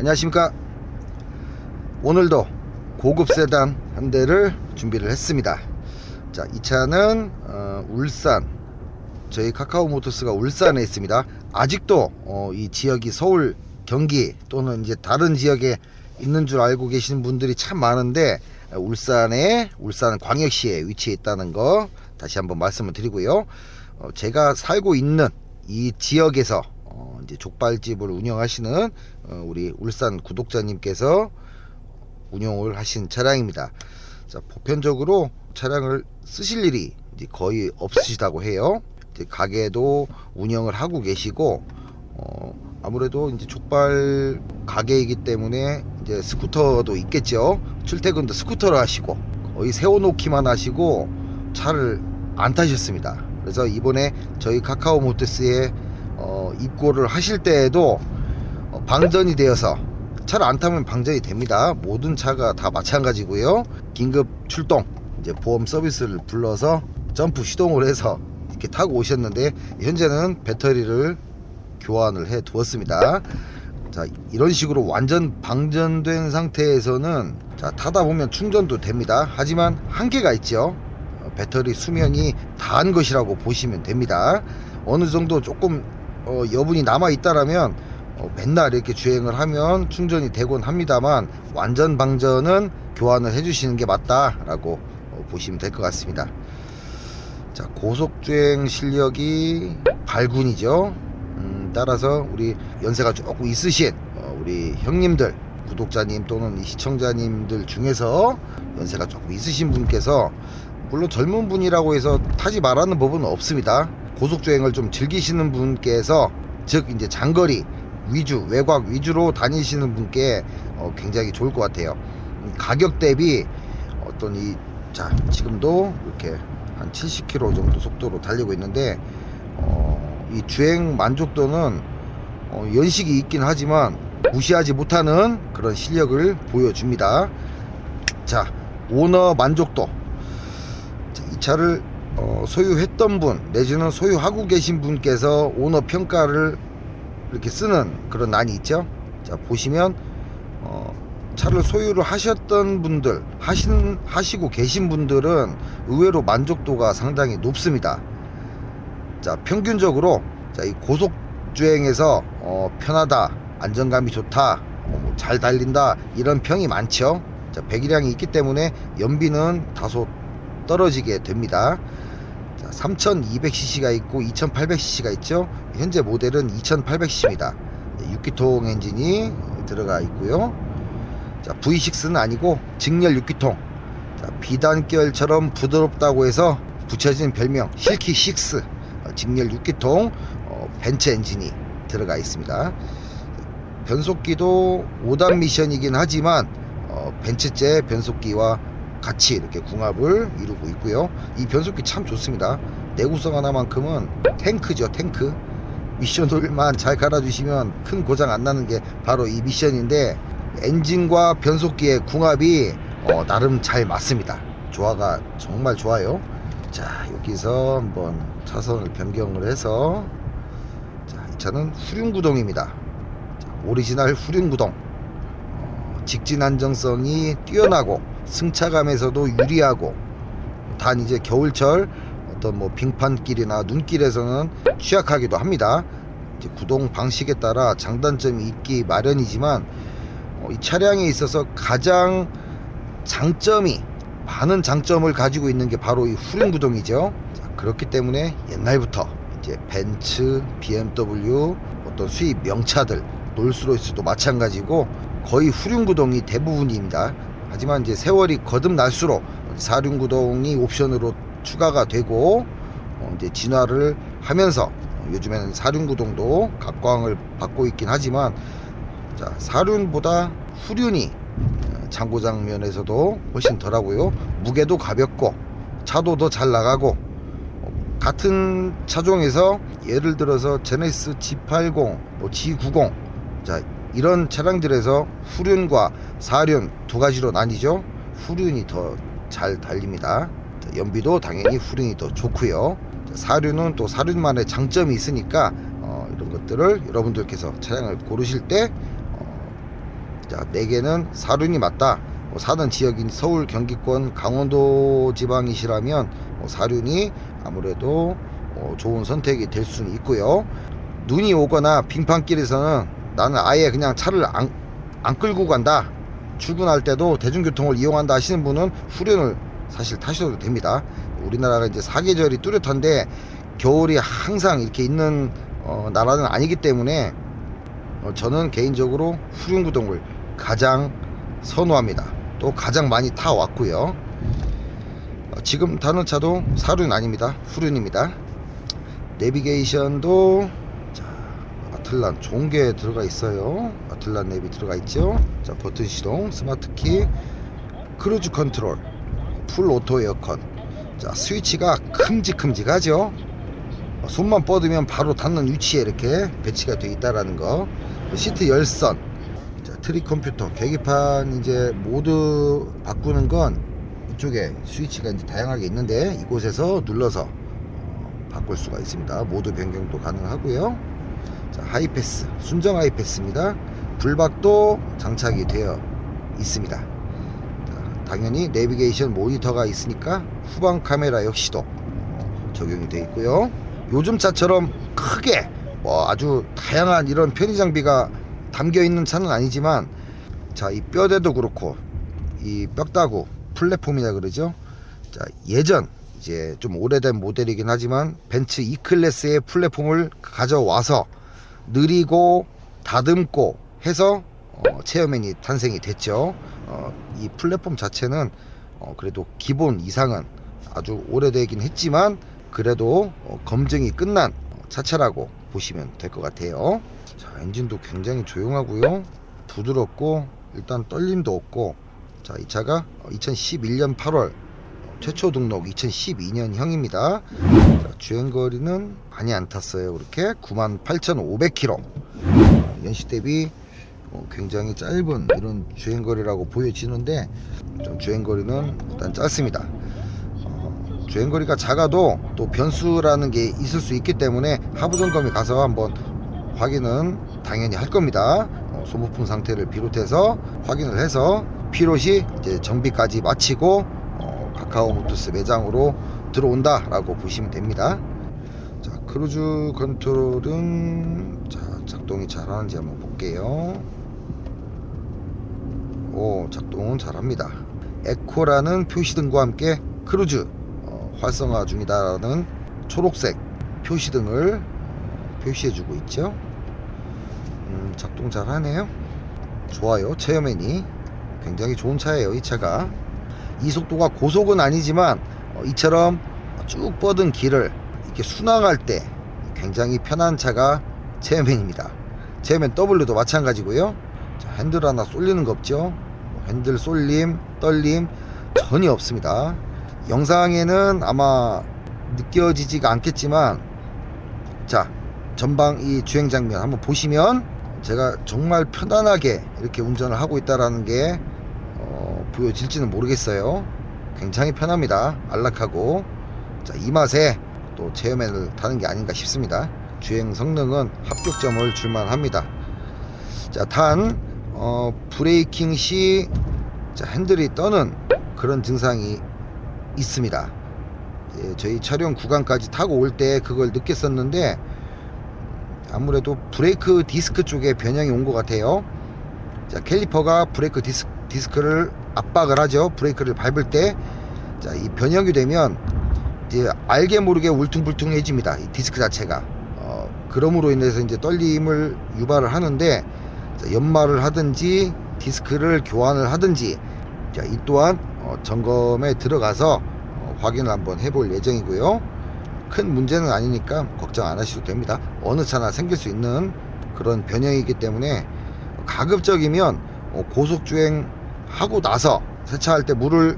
안녕하십니까. 오늘도 고급 세단 한 대를 준비를 했습니다. 자, 이 차는 울산, 저희 카카오모터스가 울산에 있습니다. 아직도 이 지역이 서울, 경기 또는 이제 다른 지역에 있는 줄 알고 계시는 분들이 참 많은데, 울산 광역시에 위치해 있다는 거 다시 한번 말씀을 드리고요. 제가 살고 있는 이 지역에서 이제 족발집을 운영하시는 우리 울산 구독자님께서 운영을 하신 차량입니다. 자, 보편적으로 차량을 쓰실 일이 이제 거의 없으시다고 해요. 이제 가게도 운영을 하고 계시고, 아무래도 이제 족발 가게이기 때문에 이제 스쿠터도 있겠죠. 출퇴근도 스쿠터로 하시고 거의 세워놓기만 하시고 차를 안 타셨습니다. 그래서 이번에 저희 카카오모터스에 입고를 하실 때에도 방전이 되어서, 차를 안 타면 방전이 됩니다. 모든 차가 다 마찬가지고요. 긴급 출동, 이제 보험 서비스를 불러서 점프 시동을 해서 이렇게 타고 오셨는데, 현재는 배터리를 교환을 해 두었습니다. 자, 이런 식으로 완전 방전된 상태에서는 자, 타다 보면 충전도 됩니다. 하지만 한계가 있죠. 배터리 수명이 다한 것이라고 보시면 됩니다. 어느 정도 조금 여분이 남아 있다라면 맨날 이렇게 주행을 하면 충전이 되곤 합니다만, 완전 방전은 교환을 해주시는 게 맞다라고 보시면 될 것 같습니다. 자, 고속주행 실력이 발군이죠. 따라서 우리 연세가 조금 있으신 우리 형님들, 구독자님 또는 시청자님들 중에서 연세가 조금 있으신 분께서, 물론 젊은 분이라고 해서 타지 말라는 법은 없습니다. 고속주행을 좀 즐기시는 분께서, 즉 이제 장거리 위주, 외곽 위주로 다니시는 분께 굉장히 좋을 것 같아요. 가격 대비 자, 지금도 이렇게 한 70km 정도 속도로 달리고 있는데, 이 주행 만족도는 연식이 있긴 하지만 무시하지 못하는 그런 실력을 보여줍니다. 자, 오너 만족도. 자, 이 차를 소유했던 분 내지는 소유하고 계신 분께서 오너 평가를 이렇게 쓰는 그런 난이 있죠. 자, 보시면 차를 소유를 하셨던 분들, 하시고 계신 분들은 의외로 만족도가 상당히 높습니다. 자, 평균적으로 이 고속주행에서 편하다, 안정감이 좋다, 잘 달린다, 이런 평이 많죠. 자, 배기량이 있기 때문에 연비는 다소 떨어지게 됩니다. 자, 3200cc가 있고 2800cc가 있죠. 현재 모델은 2800cc입니다. 6기통 엔진이 들어가 있고요. 자, V6는 아니고 직렬 6기통. 자, 비단결처럼 부드럽다고 해서 붙여진 별명 실키6. 직렬 6기통 벤츠 엔진이 들어가 있습니다. 변속기도 5단 미션이긴 하지만 벤츠제 변속기와 같이 이렇게 궁합을 이루고 있고요. 이 변속기 참 좋습니다. 내구성 하나만큼은 탱크죠. 탱크. 미션들만 잘 갈아주시면 큰 고장 안 나는 게 바로 이 미션인데, 엔진과 변속기의 궁합이 나름 잘 맞습니다. 조화가 정말 좋아요. 자, 여기서 한번 차선을 변경을 해서, 자, 이 차는 후륜구동입니다. 자, 오리지널 후륜구동. 직진 안정성이 뛰어나고 승차감에서도 유리하고, 단 이제 겨울철 어떤 빙판길이나 눈길에서는 취약하기도 합니다. 이제 구동 방식에 따라 장단점이 있기 마련이지만, 이 차량에 있어서 가장 많은 장점을 가지고 있는 게 바로 이 후륜구동이죠. 자, 그렇기 때문에 옛날부터 이제 벤츠, BMW, 어떤 수입 명차들, 롤스로이스도 마찬가지고 거의 후륜구동이 대부분입니다. 하지만 이제 세월이 거듭날수록 사륜구동이 옵션으로 추가가 되고 이제 진화를 하면서 요즘에는 사륜구동도 각광을 받고 있긴 하지만, 자, 사륜보다 후륜이 장고장 면에서도 훨씬 덜하고요. 무게도 가볍고 차도 더 잘 나가고, 같은 차종에서 예를 들어서 제네시스 G80, G90, 자, 이런 차량들에서 후륜과 사륜 두 가지로 나뉘죠. 후륜이 더 잘 달립니다. 자, 연비도 당연히 후륜이 더 좋고요. 자, 사륜은 또 사륜만의 장점이 있으니까 이런 것들을 여러분들께서 차량을 고르실 때 자, 4개는 사륜이 맞다. 사는 지역인 서울, 경기권, 강원도 지방이시라면 사륜이 아무래도 좋은 선택이 될 수는 있고요. 눈이 오거나 빙판길에서는 나는 아예 그냥 차를 안 끌고 간다, 출근할 때도 대중교통을 이용한다 하시는 분은 후륜을 사실 타셔도 됩니다. 우리나라가 이제 사계절이 뚜렷한데 겨울이 항상 이렇게 있는 나라는 아니기 때문에 저는 개인적으로 후륜구동을 가장 선호합니다. 또 가장 많이 타 왔고요. 지금 타는 차도 사륜 아닙니다. 후륜입니다. 내비게이션도 자, 아틀란 좋은 게 들어가 있어요. 아틀란 내비 들어가 있죠. 자, 버튼 시동, 스마트 키, 크루즈 컨트롤, 풀 오토 에어컨. 자, 스위치가 큼직큼직하죠. 손만 뻗으면 바로 닿는 위치에 이렇게 배치가 되어 있다라는 거. 시트 열선, 자, 트리 컴퓨터, 계기판 이제 모드 바꾸는 건 이쪽에 스위치가 이제 다양하게 있는데 이곳에서 눌러서 바꿀 수가 있습니다. 모드 변경도 가능하고요. 자, 하이패스, 순정 하이패스입니다. 불박도 장착이 되어 있습니다. 자, 당연히 내비게이션 모니터가 있으니까 후방 카메라 역시도 적용이 되어 있고요. 요즘 차처럼 크게 아주 다양한 이런 편의 장비가 담겨 있는 차는 아니지만, 자, 이 뼈대도 그렇고 이 뼈다구 플랫폼이라 그러죠. 자, 예전 이제 좀 오래된 모델이긴 하지만 벤츠 E클래스의 플랫폼을 가져와서 느리고 다듬고 해서 체어맨이 탄생이 됐죠. 이 플랫폼 자체는 그래도 기본 이상은 아주 오래되긴 했지만 그래도 검증이 끝난 차체라고 보시면 될 것 같아요. 자, 엔진도 굉장히 조용하고요. 부드럽고 일단 떨림도 없고. 자, 이 차가 2011년 8월 최초 등록 2012년형입니다. 자, 주행거리는 많이 안 탔어요. 그렇게 98,500km. 연식 대비 굉장히 짧은 이런 주행거리라고 보여지는데 좀 주행거리는 일단 짧습니다. 주행거리가 작아도 또 변수라는 게 있을 수 있기 때문에 하부 점검에 가서 한번 확인은 당연히 할 겁니다. 소모품 상태를 비롯해서 확인을 해서 필요시 이제 정비까지 마치고 카카오 모터스 매장으로 들어온다 라고 보시면 됩니다. 자, 크루즈 컨트롤은 자, 작동이 잘하는지 한번 볼게요. 오, 작동은 잘합니다. 에코라는 표시등과 함께 크루즈 활성화 중이다라는 초록색 표시등을 표시해주고 있죠. 작동 잘하네요. 좋아요. 체어맨이 굉장히 좋은 차예요. 이 차가 이 속도가 고속은 아니지만 이처럼 쭉 뻗은 길을 이렇게 순항할 때 굉장히 편한 차가 체어맨입니다. 체어맨 W도 마찬가지고요. 자, 핸들 하나 쏠리는 거 없죠. 핸들 쏠림, 떨림 전혀 없습니다. 영상에는 아마 느껴지지가 않겠지만, 자, 전방 이 주행 장면 한번 보시면 제가 정말 편안하게 이렇게 운전을 하고 있다라는 게 보여질지는 모르겠어요. 굉장히 편합니다. 안락하고. 자, 이 맛에 또 체어맨을 타는 게 아닌가 싶습니다. 주행 성능은 합격점을 줄만 합니다. 자, 단 브레이킹 시 자, 핸들이 떠는 그런 증상이 있습니다. 예, 저희 촬영 구간까지 타고 올 때 그걸 느꼈었는데 아무래도 브레이크 디스크 쪽에 변형이 온 것 같아요. 자, 캘리퍼가 브레이크 디스크를 압박을 하죠. 브레이크를 밟을 때. 자, 이 변형이 되면 이제 알게 모르게 울퉁불퉁해집니다. 이 디스크 자체가. 그럼으로 인해서 이제 떨림을 유발을 하는데, 자, 연마를 하든지 디스크를 교환을 하든지, 자, 이 또한 점검에 들어가서 확인을 한번 해볼 예정이고요. 큰 문제는 아니니까 걱정 안 하셔도 됩니다. 어느 차나 생길 수 있는 그런 변형이기 때문에 가급적이면 고속주행 하고 나서 세차할 때 물을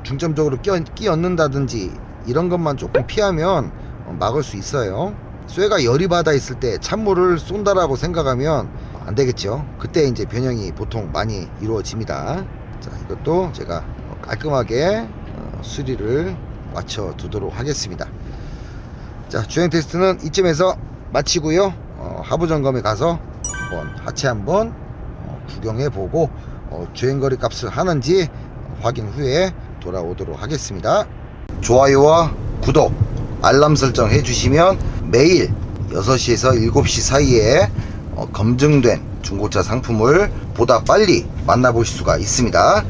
중점적으로 끼얹는다든지 이런 것만 조금 피하면 막을 수 있어요. 쇠가 열이 받아 있을 때 찬물을 쏜다라고 생각하면 안 되겠죠. 그때 이제 변형이 보통 많이 이루어집니다. 자, 이것도 제가 깔끔하게 수리를 마쳐 두도록 하겠습니다. 자, 주행 테스트는 이쯤에서 마치고요. 하부 점검에 가서 한번 하체 한번 구경해보고 주행거리 값을 하는지 확인 후에 돌아오도록 하겠습니다. 좋아요와 구독, 알람 설정 해주시면 매일 6시에서 7시 사이에 검증된 중고차 상품을 보다 빨리 만나보실 수가 있습니다.